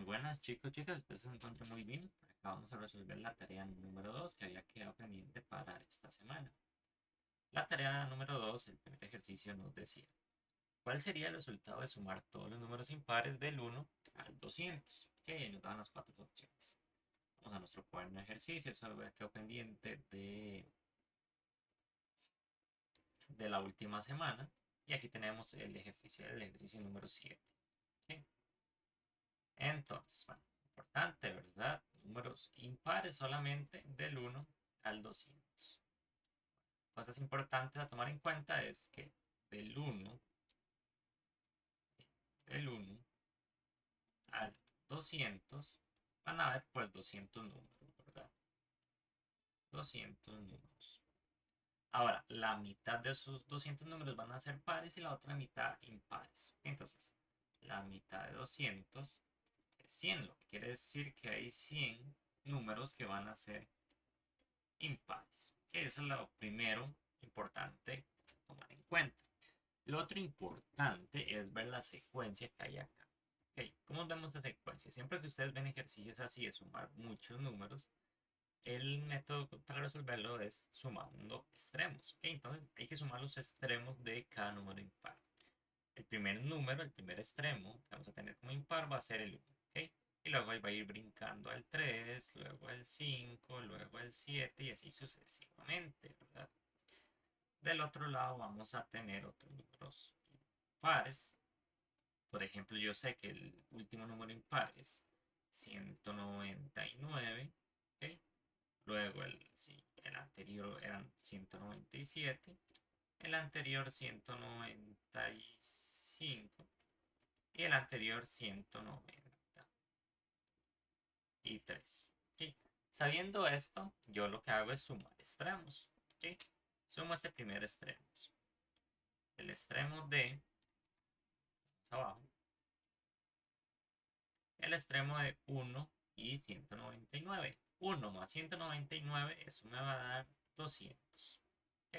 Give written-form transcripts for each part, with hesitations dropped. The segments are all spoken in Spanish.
Buenas chicos, chicas, espero se encuentren muy bien. Acá vamos a resolver la tarea número 2 que había quedado pendiente para esta semana. La tarea número 2, el primer ejercicio nos decía, ¿cuál sería el resultado de sumar todos los números impares del 1 al 200? Que nos dan las cuatro opciones. Vamos a nuestro cuaderno de ejercicio, eso había quedado pendiente de la última semana. Y aquí tenemos el ejercicio número 7. ¿Ok? Entonces, bueno, importante, ¿verdad? Números impares solamente del 1 al 200. Cosas importantes a tomar en cuenta es que del 1, del 1 al 200 van a haber pues 200 números, ¿verdad? 200 números. Ahora, la mitad de esos 200 números van a ser pares y la otra mitad impares. Entonces, la mitad de 200 es 100, lo que quiere decir que hay 100 números que van a ser impares. Eso es lo primero importante tomar en cuenta. Lo otro importante es ver la secuencia que hay acá. Okay. ¿Cómo vemos la secuencia? Siempre que ustedes ven ejercicios así de sumar muchos números, el método para resolverlo es sumando extremos. Okay. Entonces hay que sumar los extremos de cada número impar. El primer número, el primer extremo que vamos a tener como impar va a ser el 1. ¿Okay? Y luego ahí va a ir brincando al 3, luego el 5, luego el 7 y así sucesivamente, ¿verdad? Del otro lado vamos a tener otros números pares. Por ejemplo, yo sé que el último número impar es 199. ¿Ok? Luego sí, el anterior eran 197. El anterior 195 y el anterior 193. ¿Sí? Sabiendo esto, yo lo que hago es sumar extremos. ¿Sí? Sumo este primer extremo. El extremo de abajo. El extremo de 1 y 199. 1 más 199, eso me va a dar 200. ¿Ok?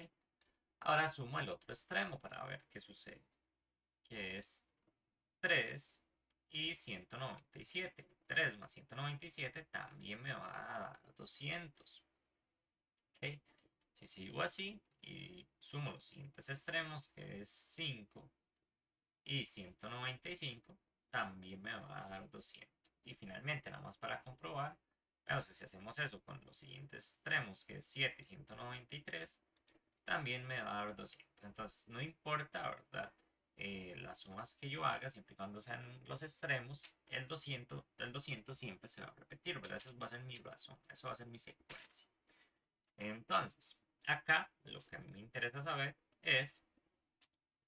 Ahora sumo el otro extremo para ver qué sucede. Que es 3 y 197. 3 más 197 también me va a dar 200. ¿Ok? Si sigo así y sumo los siguientes extremos, que es 5 y 195, también me va a dar 200. Y finalmente, nada más para comprobar, veamos si hacemos eso con los siguientes extremos, que es 7 y 193, también me va a dar 200. Entonces, no importa, ¿verdad? Las sumas que yo haga, siempre y cuando sean los extremos, el 200 siempre se va a repetir, ¿verdad? Eso va a ser mi razón, eso va a ser mi secuencia. Entonces, acá lo que a mí me interesa saber es,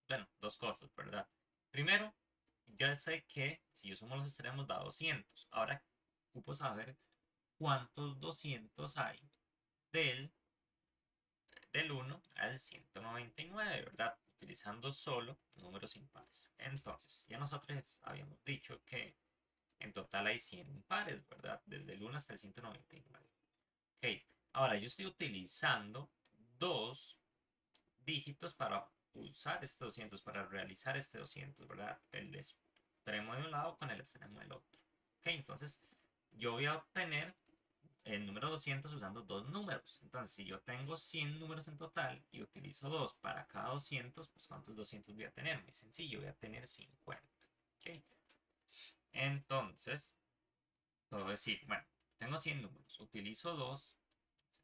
bueno, dos cosas, ¿verdad? Primero, ya sé que si yo sumo los extremos da 200. Ahora ocupo saber cuántos 200 hay del, del 1 al 199, ¿verdad? Utilizando solo números impares. Entonces, ya nosotros habíamos dicho que en total hay 100 impares, ¿verdad? Desde el 1 hasta el 199. Ok, ahora yo estoy utilizando dos dígitos para usar este 200, para realizar este 200, ¿verdad? El extremo de un lado con el extremo del otro. Ok, entonces yo voy a obtener el número 200 usando dos números. Entonces, si yo tengo 100 números en total y utilizo dos para cada 200, pues ¿cuántos 200 voy a tener? Muy sencillo, voy a tener 50. ¿Ok? Entonces, puedo decir, bueno, tengo 100 números, utilizo 2,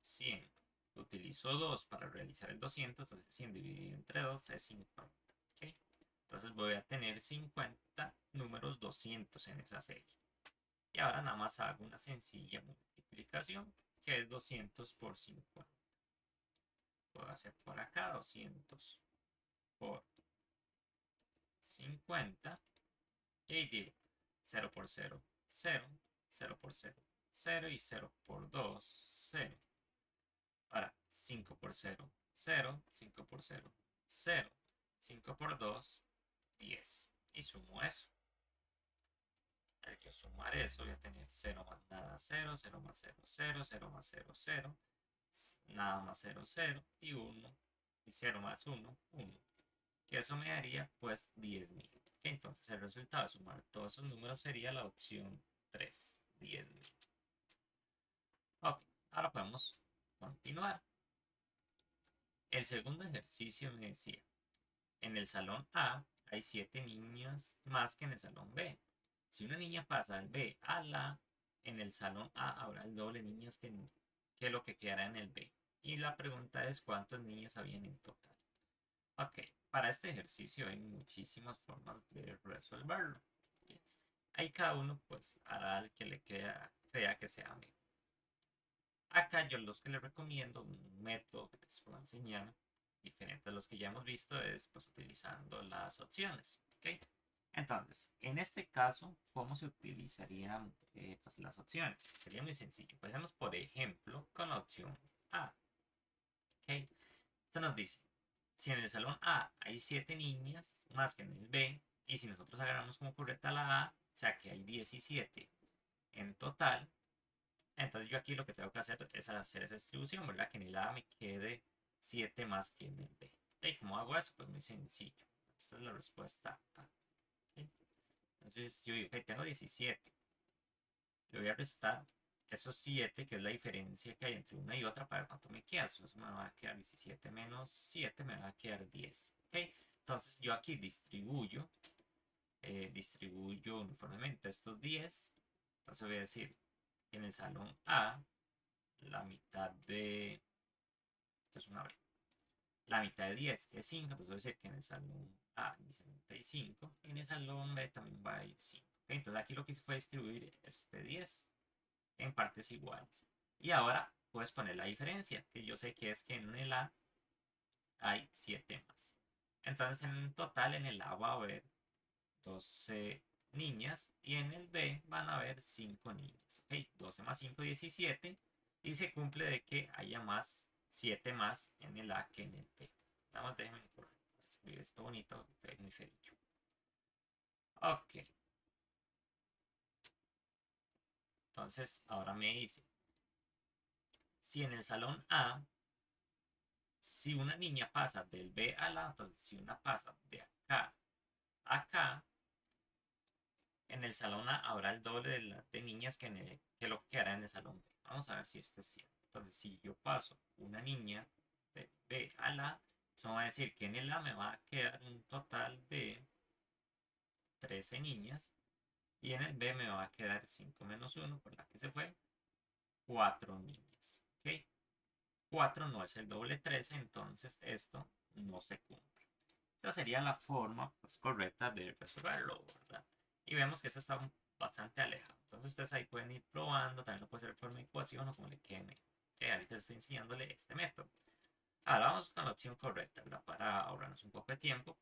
100. Utilizo 2 para realizar el 200, entonces 100 dividido entre 2 es 50. ¿Ok? Entonces voy a tener 50 números 200 en esa serie. Y ahora nada más hago una sencilla multiplicación, que es 200 por 50. Puedo hacer por acá 200 por 50. Y digo 0 por 0, 0. 0 por 0, 0 y 0 por 2, 0. Ahora 5 por 0, 0. 5 por 0, 0. 5 por 2, 10. Y sumo eso. Al yo sumar eso voy a tener 0 más nada 0, 0 más 0, 0, 0 más 0, 0, nada más 0, 0 y 1. Y 0 más 1, 1. Que eso me daría pues 10.000. Que entonces el resultado de sumar todos esos números sería la opción 3, 10.000. Ok, ahora podemos continuar. El segundo ejercicio me decía, en el salón A hay 7 niños más que en el salón B. Si una niña pasa del B al A, en el salón A habrá el doble de niñas que lo que quedará en el B. Y la pregunta es cuántas niñas habían en total. Ok, para este ejercicio hay muchísimas formas de resolverlo. Ahí cada uno pues hará el que crea que sea mejor. Acá yo los que les recomiendo un método que les puedo enseñar, diferente a los que ya hemos visto, es pues utilizando las opciones. ¿Ok? Entonces, en este caso, ¿cómo se utilizarían pues, las opciones? Pues, sería muy sencillo. Empecemos, por ejemplo, con la opción A. ¿Ok? Esto nos dice, si en el salón A hay 7 niñas más que en el B, y si nosotros agarramos como correcta la A, o sea que hay 17 en total, entonces yo aquí lo que tengo que hacer es hacer esa distribución, ¿verdad? Que en el A me quede 7 más que en el B. ¿Y cómo hago eso? Pues muy sencillo. Esta es la respuesta A. ¿Ok? Entonces yo digo, ok, tengo 17. Le voy a restar esos 7, que es la diferencia que hay entre una y otra, para ver cuánto me queda. Eso me va a quedar 17 menos 7, me va a quedar 10. ¿Ok? Entonces yo aquí distribuyo uniformemente estos 10. Entonces voy a decir que en el salón A, la mitad de... Esto es una B. La mitad de 10 es 5, entonces voy a decir que en el salón A hay 5, y en el salón B también va a ir 5. ¿Ok? Entonces aquí lo que hice fue distribuir este 10 en partes iguales. Y ahora puedes poner la diferencia, que yo sé que es que en el A hay 7 más. Entonces en total en el A va a haber 12 niñas y en el B van a haber 5 niñas. ¿Ok? 12 más 5, 17. Y se cumple de que haya más 7 más en el A que en el B. Nada más déjenme escribir esto bonito, muy feliz. Ok. Entonces ahora me dice, si en el salón A, si una niña pasa del B al A, entonces si una pasa de acá a acá, en el salón A habrá el doble de niñas que lo que quedará en el salón B. Vamos a ver si esto es cierto. Entonces, si yo paso una niña de B al A, eso va a decir que en el A me va a quedar un total de 13 niñas. Y en el B me va a quedar 5 menos 1, por la que se fue, 4 niñas. ¿Ok? 4 no es el doble de 13, entonces esto no se cumple. Esta sería la forma pues, correcta de resolverlo, ¿verdad? Y vemos que esto está bastante alejado. Entonces ustedes ahí pueden ir probando, también lo puede hacer de forma de ecuación o como le quede. Que ahorita estoy enseñándole este método. Ahora vamos con la opción correcta, ¿verdad? Para ahorrarnos un poco de tiempo.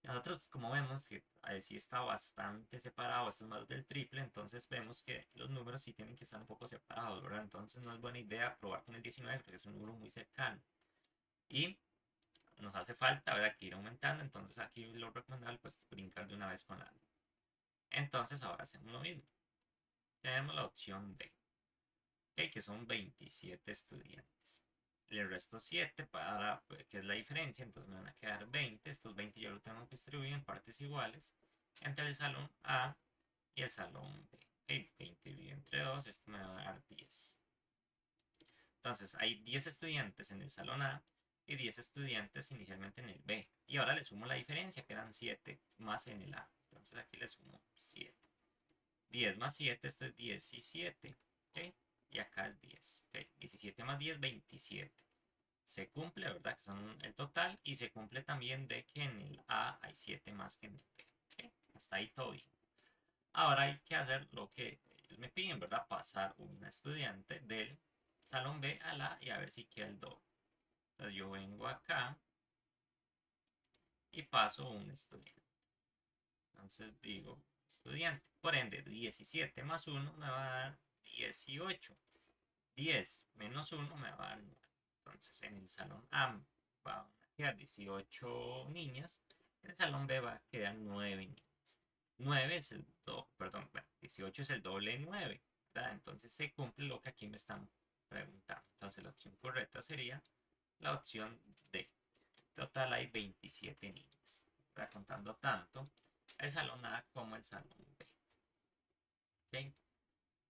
Nosotros, como vemos, que sí está bastante separado, esto es más del triple, entonces vemos que los números sí tienen que estar un poco separados, ¿verdad? Entonces no es buena idea probar con el 19 porque es un número muy cercano. Y nos hace falta, ¿verdad? Que ir aumentando, entonces aquí lo recomendable pues brincar de una vez con algo. Entonces ahora hacemos lo mismo. Tenemos la opción D, ¿ok? Que son 27 estudiantes. Le resto 7 para, pues, que es la diferencia, entonces me van a quedar 20. Estos 20 yo lo tengo que distribuir en partes iguales entre el salón A y el salón B. ¿Ok? 20 dividido entre 2, esto me va a dar 10. Entonces hay 10 estudiantes en el salón A y 10 estudiantes inicialmente en el B. Y ahora le sumo la diferencia, quedan 7 más en el A. Entonces aquí le sumo 7. 10 más 7, esto es 17. ¿Ok? Y acá es 10. ¿Ok? 17 más 10, 27. Se cumple, ¿verdad? Que son el total. Y se cumple también de que en el A hay 7 más que en el B. ¿Ok? Hasta ahí todo bien. Ahora hay que hacer lo que ellos me piden, ¿verdad? Pasar un estudiante del salón B a la y a ver si queda el doble. Entonces yo vengo acá y paso un estudiante. Entonces digo estudiante. Por ende, 17 más 1 me va a dar 18. 10 menos 1 me va a dar 9. Entonces en el salón A va a quedar 18 niñas. En el salón B va a quedar 9 niñas. 9 es el doble, perdón, 18 es el doble de 9. ¿Verdad? Entonces se cumple lo que aquí me están preguntando. Entonces la opción correcta sería la opción D. Total hay 27 niñas. ¿Verdad? Contando tanto el salón A como el salón B. ¿Okay?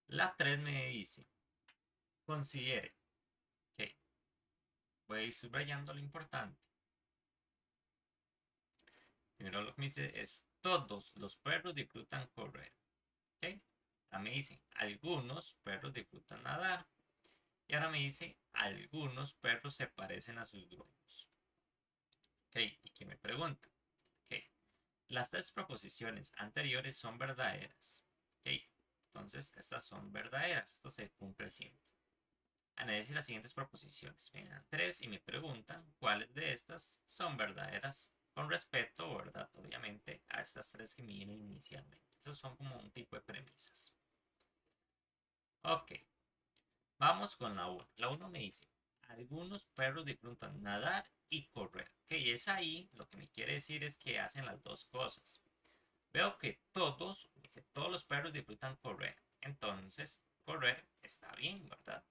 La 3 me dice, considere que, voy a ir subrayando lo importante. Primero lo que me dice es, todos los perros disfrutan correr. ¿Ok? Ahora me dice, algunos perros disfrutan nadar. Y ahora me dice, algunos perros se parecen a sus dueños. ¿Ok? Y que me pregunta, ¿ok? Las tres proposiciones anteriores son verdaderas. ¿Ok? Entonces, estas son verdaderas. Esto se cumple siempre. Análisis las siguientes proposiciones. Me dan tres y me preguntan cuáles de estas son verdaderas con respecto, ¿verdad? Obviamente, a estas tres que me dieron inicialmente. Estos son como un tipo de premisas. Ok, vamos con la 1. La 1 me dice, algunos perros disfrutan nadar y correr. Ok, es ahí, lo que me quiere decir es que hacen las dos cosas. Veo que todos, dice, todos los perros disfrutan correr. Entonces, correr está bien, ¿verdad?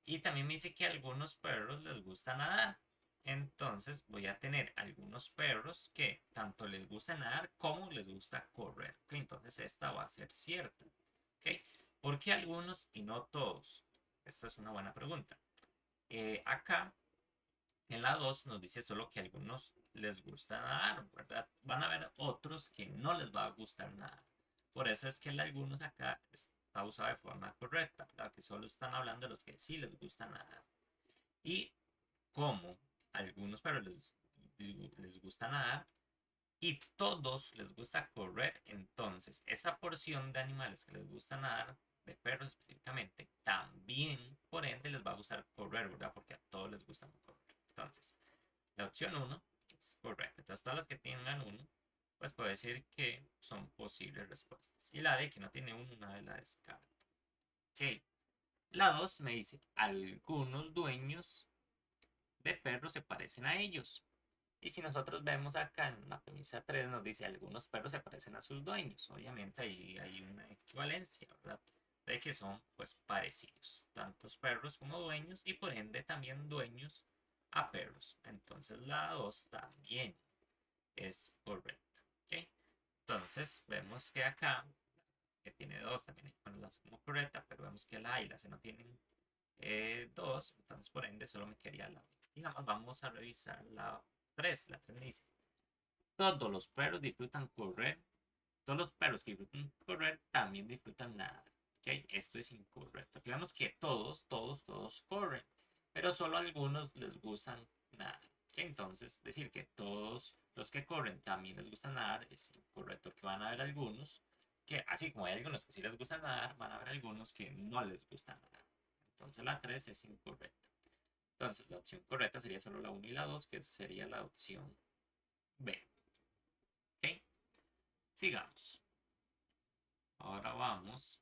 Y también me dice que a algunos perros les gusta nadar. Entonces voy a tener algunos perros que tanto les gusta nadar como les gusta correr. ¿Ok? Entonces esta va a ser cierta. ¿Ok? ¿Por qué algunos y no todos? Esto es una buena pregunta. Acá en la 2 nos dice solo que a algunos les gusta nadar, ¿verdad? Van a haber otros que no les va a gustar nadar. Por eso es que el algunos acá está usado de forma correcta, ¿verdad? Que solo están hablando de los que sí les gusta nadar. Y como algunos perros les gusta nadar y todos les gusta correr, entonces esa porción de animales que les gusta nadar, de perros específicamente, también por ende les va a gustar correr, ¿verdad? Porque a todos les gusta correr. Entonces, la opción uno es correcta. Entonces, todas las que tengan uno, pues puedo decir que son posibles respuestas. Y la de que no tiene uno, una vez la descarto. Ok. La 2 me dice, algunos dueños de perros se parecen a ellos. Y si nosotros vemos acá en la premisa 3 nos dice algunos perros se parecen a sus dueños. Obviamente ahí hay una equivalencia, ¿verdad? De que son pues parecidos, tantos perros como dueños y por ende también dueños a perros. Entonces la 2 también es correcta. ¿Ok? Entonces vemos que acá, que tiene 2 también hay que ponerlas como correcta, pero vemos que la A y la C no tienen 2, entonces por ende solo me quedaría la B. Y nada más vamos a revisar la 3. La 3 me dice, todos los perros disfrutan correr, todos los perros que disfrutan correr también disfrutan nadar. ¿Ok? Esto es incorrecto. Aquí vemos que todos corren, pero solo a algunos les gustan nadar. ¿Ok? Entonces, decir que todos los que corren también les gusta nadar es incorrecto, que van a haber algunos que, así como hay algunos que sí les gusta nadar, van a haber algunos que no les gusta nadar. Entonces la 3 es incorrecta. Entonces la opción correcta sería solo la 1 y la 2, que sería la opción B. ¿Ok? Sigamos. Ahora vamos.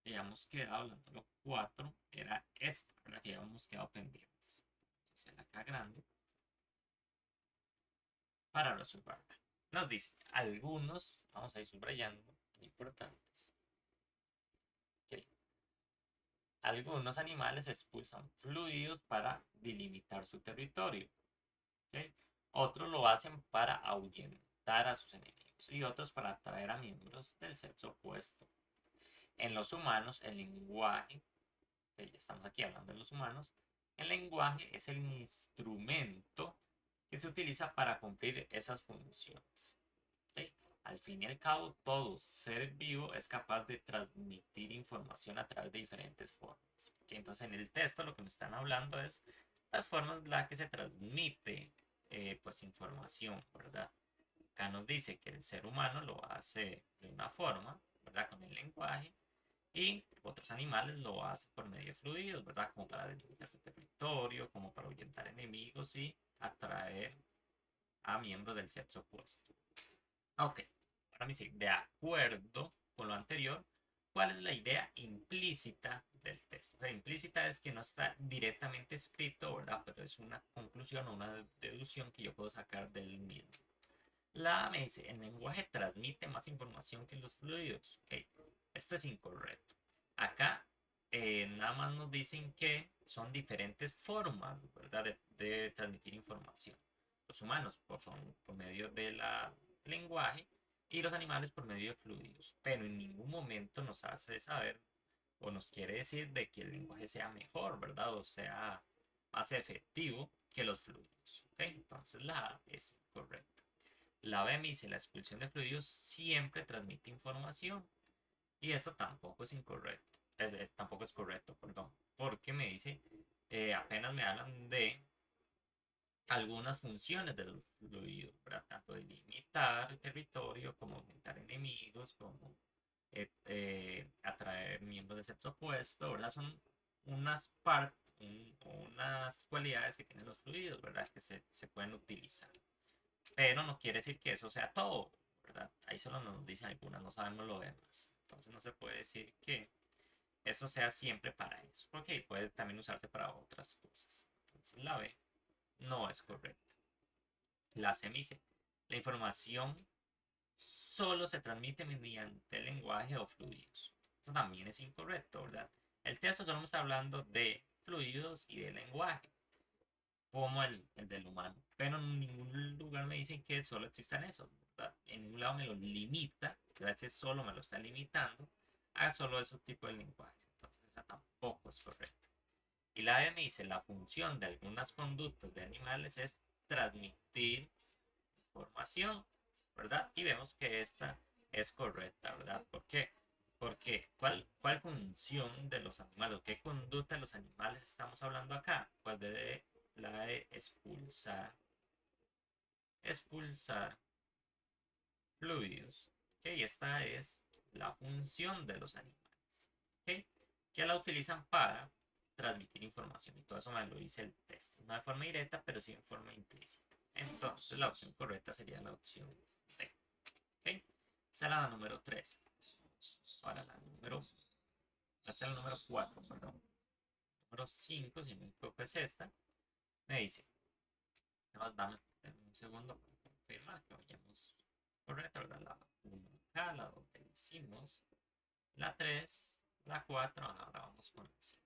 Habíamos quedado, hablando de los 4, era esta, la que habíamos quedado pendientes. Entonces la acá grande para resolverla. Nos dice, algunos, vamos a ir subrayando, importantes. ¿Ok? Algunos animales expulsan fluidos para delimitar su territorio. ¿Ok? Otros lo hacen para ahuyentar a sus enemigos y otros para atraer a miembros del sexo opuesto. En los humanos, el lenguaje, que ya estamos aquí hablando de los humanos, el lenguaje es el instrumento que se utiliza para cumplir esas funciones. ¿Ok? Al fin y al cabo, todo ser vivo es capaz de transmitir información a través de diferentes formas. ¿Ok? Entonces, en el texto lo que me están hablando es las formas en las que se transmite pues información, ¿verdad? Acá nos dice que el ser humano lo hace de una forma, ¿verdad? Con el lenguaje, y otros animales lo hacen por medio de fluidos, ¿verdad? Como para delimitar su territorio, como para ahuyentar enemigos y atraer a miembros del sexo opuesto. Ok, ahora me dice, de acuerdo con lo anterior, ¿cuál es la idea implícita del texto? La implícita es que no está directamente escrito, ¿verdad? Pero es una conclusión o una deducción que yo puedo sacar del mismo. La A me dice, el lenguaje transmite más información que los fluidos. Ok, esto es incorrecto. Acá nada más nos dicen que son diferentes formas, ¿verdad? De transmitir información. Los humanos por medio del lenguaje y los animales por medio de fluidos. Pero en ningún momento nos hace saber o nos quiere decir de que el lenguaje sea mejor, ¿verdad? O sea, más efectivo que los fluidos. ¿Ok? Entonces la A es incorrecta. La B me dice la expulsión de fluidos siempre transmite información. Y eso tampoco es incorrecto. Tampoco es correcto, perdón. Porque me dice, apenas me hablan de algunas funciones del fluido, ¿verdad? Tanto de limitar el territorio como aumentar enemigos, como atraer miembros del sexo opuesto, ¿verdad? Son unas cualidades que tienen los fluidos, ¿verdad? Que se pueden utilizar. Pero no quiere decir que eso sea todo, ¿verdad? Ahí solo nos dicen algunas, no sabemos lo demás. Entonces no se puede decir que eso sea siempre para eso, porque puede también usarse para otras cosas. Entonces la B no es correcta. La C me dice, la información solo se transmite mediante lenguaje o fluidos. Eso también es incorrecto, ¿verdad? El texto solo está hablando de fluidos y de lenguaje, como el del humano. Pero en ningún lugar me dicen que solo existan esos, ¿verdad? En ningún lado me lo limita, ese solo me lo está limitando a solo esos tipos de lenguajes. Entonces esa tampoco es correcta. Y la D me dice, la función de algunas conductas de animales es transmitir información, ¿verdad? Y vemos que esta es correcta, ¿verdad? ¿Por qué? Porque ¿cuál función de los animales, qué conducta de los animales estamos hablando acá? Pues de la de expulsar fluidos. ¿Ok? Y esta es la función de los animales. ¿Ok? Que la utilizan para transmitir información. Y todo eso me lo dice el test. No de forma directa, pero sí en forma implícita. Entonces la opción correcta sería la opción D. ¿Ok? Esa era la número 3. Ahora la número... Esta es la número 4, perdón. Número 5, si me equivoco, es esta. Me dice, dame un segundo para confirmar que vayamos correcto, ¿verdad? La 1 acá, la 2 que hicimos, la 3, la 4, ahora vamos con la 5.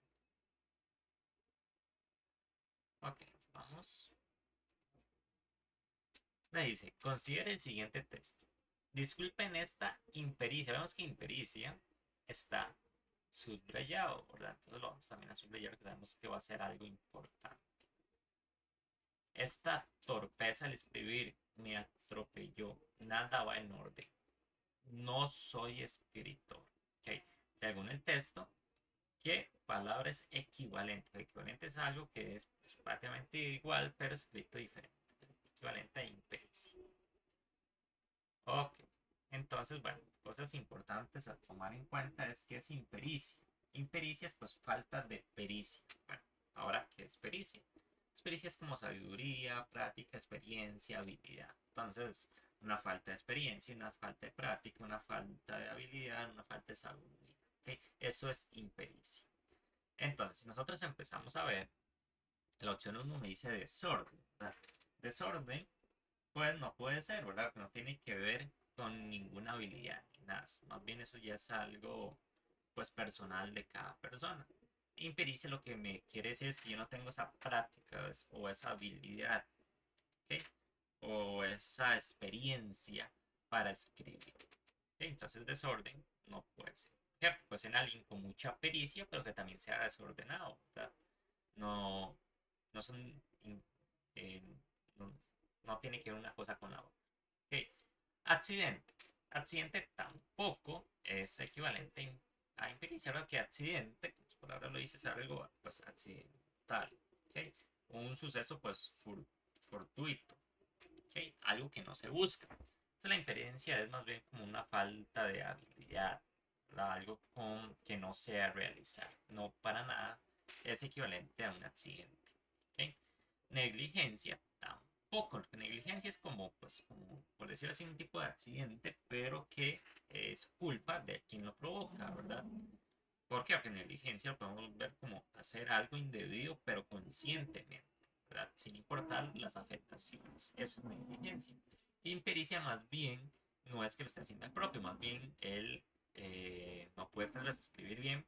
Ok, vamos. Me dice, considere el siguiente texto. Disculpen esta impericia. Vemos que impericia está subrayado, ¿verdad? Entonces lo vamos también a subrayar, porque sabemos que va a ser algo importante. Esta torpeza al escribir me atropelló. Nada va en orden. No soy escritor. ¿Okay? Según el texto, ¿qué palabra es equivalente? Equivalente es algo que es prácticamente igual, pero escrito diferente. Equivalente a impericia. Ok. Entonces, bueno, cosas importantes a tomar en cuenta es que es impericia. Impericia es pues falta de pericia. Bueno, ahora, ¿qué es pericia? Pericia es como sabiduría, práctica, experiencia, habilidad. Entonces, una falta de experiencia, una falta de práctica, una falta de habilidad, una falta de sabiduría. ¿Okay? Eso es impericia. Entonces, si nosotros empezamos a ver, la opción 1 me dice desorden, ¿verdad? Desorden, pues no puede ser, ¿verdad? Porque no tiene que ver con ninguna habilidad ni nada. Más bien eso ya es algo, pues, personal de cada persona. Impericia lo que me quiere decir es que yo no tengo esa práctica o esa habilidad, ¿okay? O esa experiencia para escribir. ¿Okay? Entonces desorden no puede ser. ¿Okay? Puede ser alguien con mucha pericia, pero que también sea desordenado, ¿verdad? No, no son, eh, no, no tiene que ver una cosa con la otra. ¿Okay? Accidente. Accidente tampoco es equivalente a impericia. Ahora que accidente, como su palabra lo dice, es algo pues accidental. ¿Okay? Un suceso pues fortuito. ¿Okay? Algo que no se busca. Entonces la imperencia es más bien como una falta de habilidad. ¿Verdad? Algo que no sea realizar. No para nada es equivalente a un accidente. ¿Okay? Negligencia tampoco. Negligencia es como, pues, como, por decirlo así, un tipo de accidente, pero que es culpa de quien lo provoca, ¿verdad? ¿Por qué? Porque negligencia lo podemos ver como hacer algo indebido, pero conscientemente, ¿verdad? Sin importar las afectaciones. Eso es negligencia. Impericia más bien no es que lo esté haciendo el propio, más bien él no puede tal vez escribir bien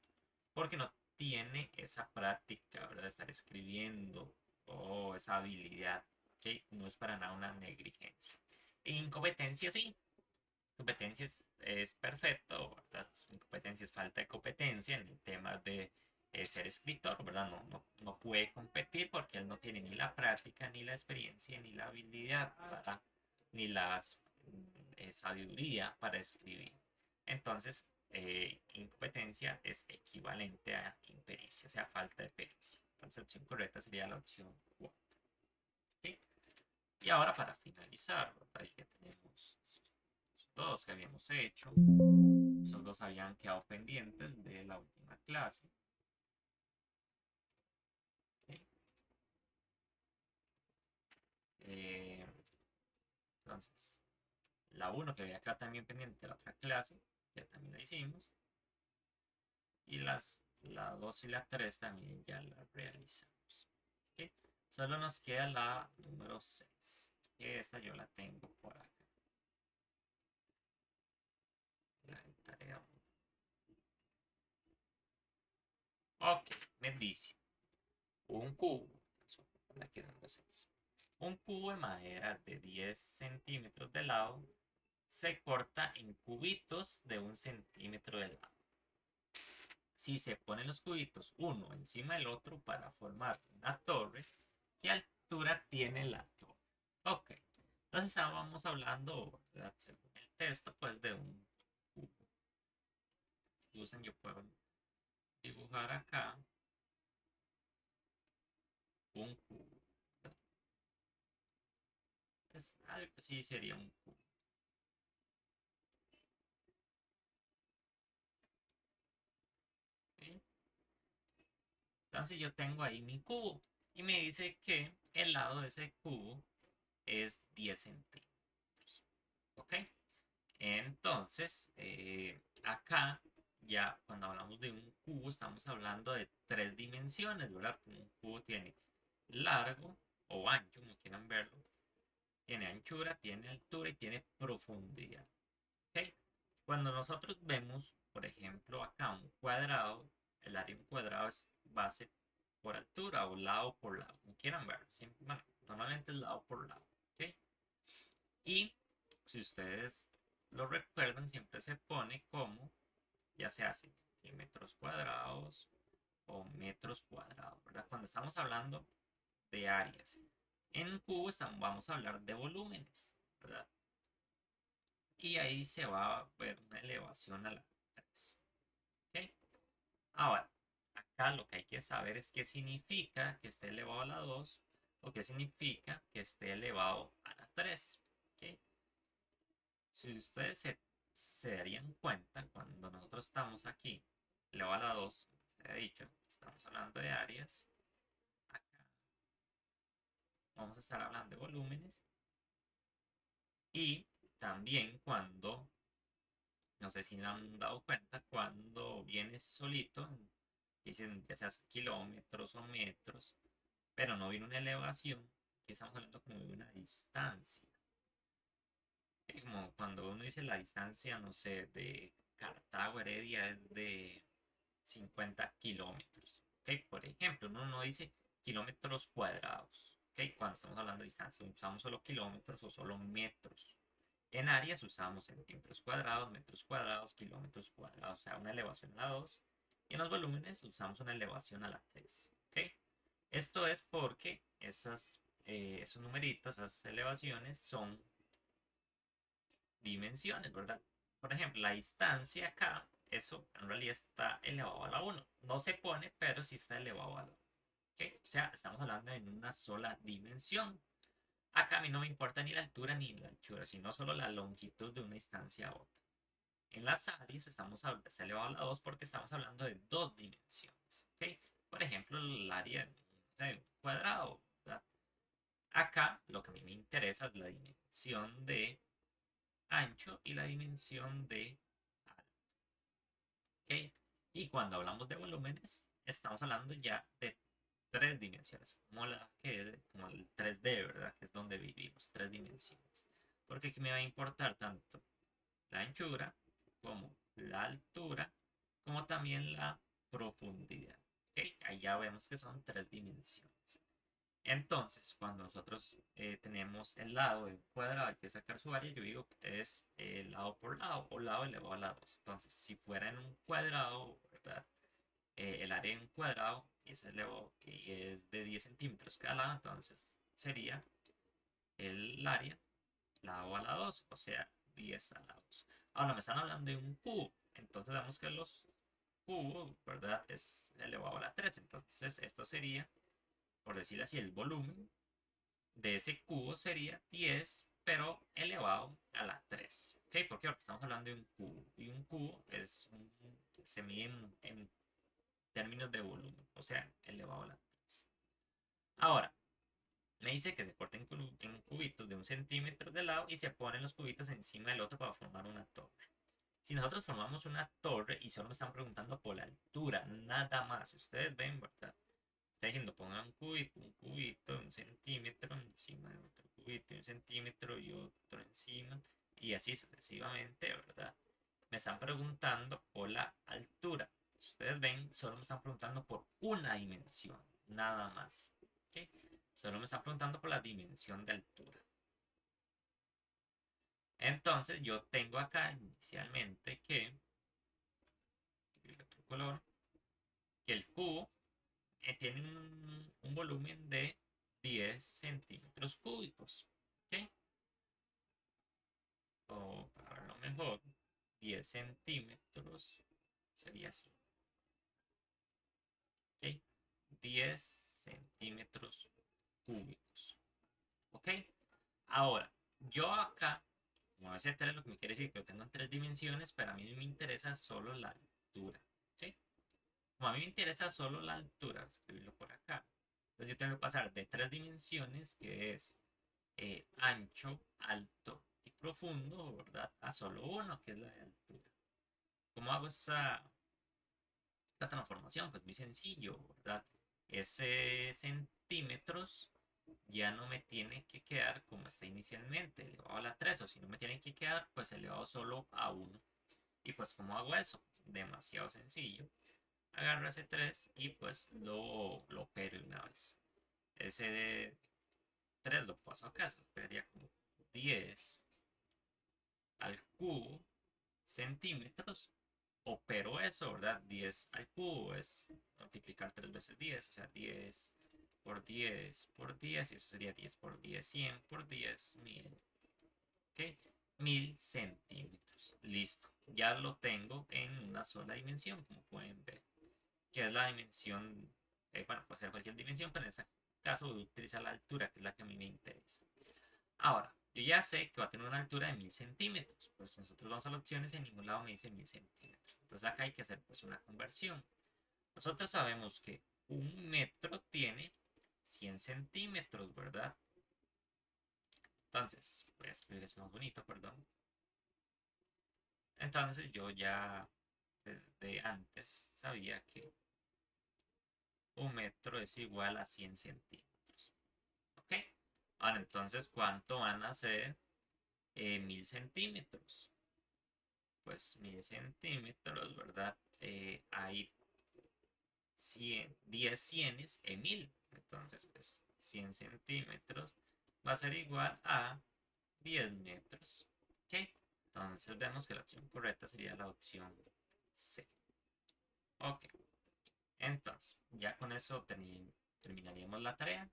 porque no tiene esa práctica, ¿verdad? De estar escribiendo o esa habilidad, que no es para nada una negligencia. Incompetencia sí, competencia es perfecto, ¿verdad? incompetencia es falta de competencia en el tema de ser escritor, ¿verdad? No puede competir porque él no tiene ni la práctica, ni la experiencia, ni la habilidad ni la sabiduría para escribir. Entonces, incompetencia es equivalente a impericia, o sea, falta de pericia. Entonces, la opción correcta sería la opción 4. ¿Sí? Y ahora para finalizar, ahí ya tenemos esos dos que habíamos hecho. Esos dos habían quedado pendientes de la última clase. ¿Sí? Entonces, la 1 que había quedado también pendiente de la otra clase, ya también la hicimos. Y la 2 y la 3 también ya la realizamos. ¿Okay? Solo nos queda la número 6. Esta yo la tengo por acá. La tarea 1. Ok, me dice un cubo. Aquí número 6. Un cubo de madera de 10 centímetros de lado se corta en cubitos de 1 centímetro de lado. Si se ponen los cubitos uno encima del otro para formar una torre, ¿qué altura tiene la torre? Ok, entonces estábamos hablando, ¿verdad? Según el texto, pues de un cubo. Si usan, yo puedo dibujar acá un cubo. Es algo así sería un cubo. ¿Sí? Entonces yo tengo ahí mi cubo y me dice que el lado de ese cubo es 10 centímetros. ¿Ok? Entonces, acá ya cuando hablamos de un cubo estamos hablando de 3 dimensiones, ¿verdad? Un cubo tiene largo o ancho, como quieran verlo, tiene anchura, tiene altura y tiene profundidad. ¿Ok? Cuando nosotros vemos, por ejemplo, acá un cuadrado, el área de un cuadrado es base por altura o lado por lado, como quieran verlo. Siempre, bueno, normalmente es lado por lado. ¿Ok? Y si ustedes lo recuerdan, siempre se pone como, ya sea centímetros cuadrados o metros cuadrados, ¿verdad? Cuando estamos hablando de áreas. En un cubo vamos a hablar de volúmenes, ¿verdad? Y ahí se va a ver una elevación a la 3. ¿Ok? Ahora, acá lo que hay que saber es qué significa que esté elevado a la 2 o qué significa que esté elevado a la 3. ¿Ok? Si ustedes se darían cuenta, cuando nosotros estamos aquí, elevado a la 2, se ha dicho, estamos hablando de áreas. Acá vamos a estar hablando de volúmenes. Y también cuando, no sé si le han dado cuenta, cuando viene solito, dicen ya sea kilómetros o metros, pero no viene una elevación, aquí estamos hablando como de una distancia. Como cuando uno dice la distancia, no sé, de Cartago a Heredia es de 50 kilómetros. ¿Ok? Por ejemplo, uno no dice kilómetros cuadrados. ¿Ok? Cuando estamos hablando de distancia, usamos solo kilómetros o solo metros. En áreas usamos centímetros cuadrados, metros cuadrados, kilómetros cuadrados, o sea, una elevación a la 2. Y en los volúmenes usamos una elevación a la 3. ¿Ok? Esto es porque esos numeritos, esas elevaciones son dimensiones, ¿verdad? Por ejemplo, la distancia acá, eso en realidad está elevado a la 1. No se pone, pero sí está elevado a la 1. ¿Okay? O sea, estamos hablando en una sola dimensión. Acá a mí no me importa ni la altura ni la anchura, sino solo la longitud de una distancia a otra. En las áreas está elevado a la 2 porque estamos hablando de dos dimensiones. ¿Okay? Por ejemplo, el área de un cuadrado. ¿Verdad? Acá lo que a mí me interesa es la dimensión de ancho y la dimensión de alto. ¿Ok? Y cuando hablamos de volúmenes, estamos hablando ya de 3 dimensiones, como el 3D, ¿verdad? Que es donde vivimos, 3 dimensiones. Porque aquí me va a importar tanto la anchura como la altura, como también la profundidad. ¿Ok? Ahí ya vemos que son 3 dimensiones. Entonces, cuando nosotros tenemos el lado de un cuadrado, hay que sacar su área, yo digo que es lado por lado o lado elevado a la 2. Entonces, si fuera en un cuadrado, ¿verdad? El área de un cuadrado es elevado y es de 10 centímetros cada lado, entonces sería el área lado a la 2, o sea, 10 a la 2. Ahora me están hablando de un cubo, entonces vemos que los cubos, ¿verdad? Es elevado a la 3, entonces esto sería, por decirlo así, el volumen de ese cubo sería 10, pero elevado a la 3. ¿Ok? ¿Por qué? Porque estamos hablando de un cubo. Y un cubo se mide en términos de volumen, o sea, elevado a la 3. Ahora, me dice que se corten en cubitos de 1 centímetro de lado y se ponen los cubitos encima del otro para formar una torre. Si nosotros formamos una torre y solo me están preguntando por la altura, nada más. Ustedes ven, ¿verdad? Está diciendo, pongan un cubito, 1 centímetro encima de otro cubito, 1 centímetro y otro encima, y así sucesivamente, ¿verdad? Me están preguntando por la altura. Ustedes ven, solo me están preguntando por una dimensión, nada más. ¿Ok? Solo me están preguntando por la dimensión de altura. Entonces yo tengo acá inicialmente que, el otro color, que el cubo tiene un volumen de 10 centímetros cúbicos. ¿Ok? O para verlo mejor, 10 centímetros sería así. ¿Ok? 10 centímetros cúbicos. ¿Ok? Ahora, yo acá, como ese 3 lo que me quiere decir que yo tengo en 3 dimensiones, pero a mí me interesa solo la altura. ¿Sí? Como a mí me interesa solo la altura, escribirlo por acá. Entonces yo tengo que pasar de 3 dimensiones, que es ancho, alto y profundo, ¿verdad? A solo uno, que es la de altura. ¿Cómo hago esta transformación? Pues muy sencillo, ¿verdad? Ese centímetros ya no me tiene que quedar como está inicialmente, elevado a la 3, o si no me tiene que quedar, pues elevado solo a 1. Y pues, ¿cómo hago eso? Demasiado sencillo. Agarro ese 3 y pues lo opero una vez. Ese de 3 lo paso acá, eso sería como 10 al cubo centímetros. Opero eso, ¿verdad? 10 al cubo es multiplicar 3 veces 10, o sea, 10 por 10 por 10, y eso sería 10 por 10, 100 por 10, 1000. ¿Ok? 1000 centímetros. Listo. Ya lo tengo en una sola dimensión, como pueden ver, que es la dimensión, bueno, puede ser cualquier dimensión, pero en este caso voy a utilizar la altura, que es la que a mí me interesa. Ahora, yo ya sé que va a tener una altura de 1000 centímetros. Pues nosotros vamos a las opciones y en ningún lado me dice 1000 centímetros. Entonces acá hay que hacer pues una conversión. Nosotros sabemos que un metro tiene 100 centímetros, ¿verdad? Entonces, voy a escribir eso más bonito, perdón. Entonces yo ya desde antes sabía que un metro es igual a 100 centímetros. ¿Ok? Ahora entonces, ¿cuánto van a ser 1000 centímetros? Pues 1000 centímetros, ¿verdad? Hay 10 cienes en 1000. Entonces, pues, 100 centímetros va a ser igual a 10 metros. ¿Ok? Entonces vemos que la opción correcta sería la opción C. Ok. Entonces, ya con eso terminaríamos la tarea.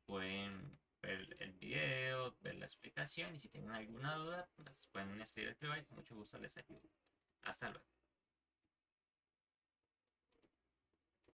Pueden ver el video, ver la explicación y si tienen alguna duda, pues pueden escribir el privado y con mucho gusto les ayudo. Hasta luego.